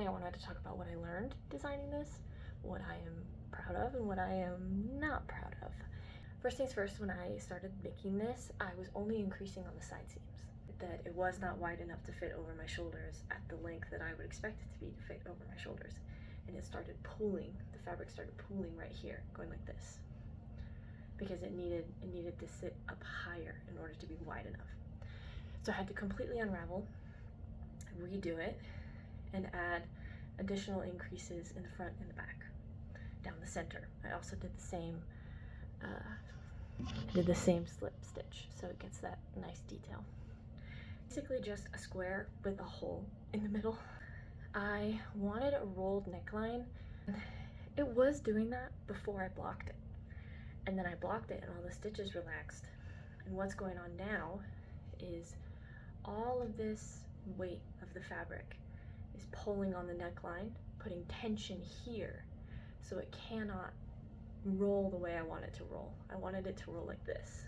I wanted to talk about what I learned designing this, what I am proud of, and what I am not proud of. First things first, when I started making this, I was only increasing on the side seams. That it was not wide enough to fit over my shoulders at the length that I would expect it to be to fit over my shoulders. And it started pooling, the fabric started pooling right here, going like this. Because it needed to sit up higher in order to be wide enough. So I had to completely unravel, redo it, and add additional increases in the front and the back, down the center. I also did the same slip stitch, so it gets that nice detail. Basically just a square with a hole in the middle. I wanted a rolled neckline. It was doing that before I blocked it. And then I blocked it and all the stitches relaxed. And what's going on now is all of this weight of the fabric is pulling on the neckline, putting tension here, so it cannot roll the way I want it to roll. I wanted it to roll like this.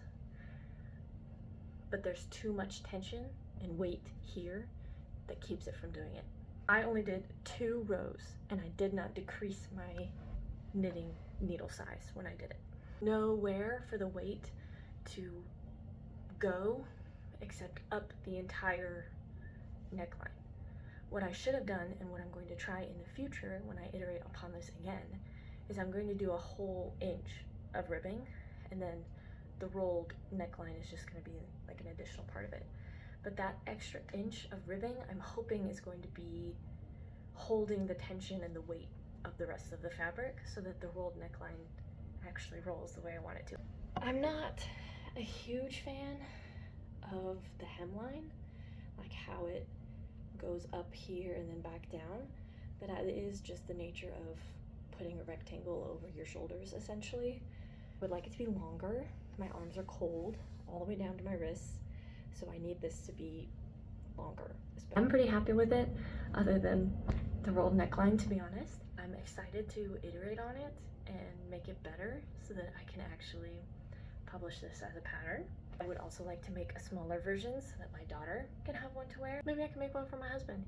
But there's too much tension and weight here that keeps it from doing it. I only did 2 rows and I did not decrease my knitting needle size when I did it. Nowhere for the weight to go except up the entire neckline. What I should have done, and what I'm going to try in the future when I iterate upon this again, is I'm going to do a whole inch of ribbing, and then the rolled neckline is just going to be like an additional part of it. But that extra inch of ribbing, I'm hoping is going to be holding the tension and the weight of the rest of the fabric so that the rolled neckline actually rolls the way I want it to. I'm not a huge fan of the hemline, like how it goes up here and then back down, but that is just the nature of putting a rectangle over your shoulders essentially. I would like it to be longer. My arms are cold all the way down to my wrists, so I need this to be longer. I'm pretty happy with it, other than the rolled neckline, to be honest. I'm excited to iterate on it and make it better so that I can actually publish this as a pattern. I would also like to make a smaller version so that my daughter can have one to wear. Maybe I can make one for my husband.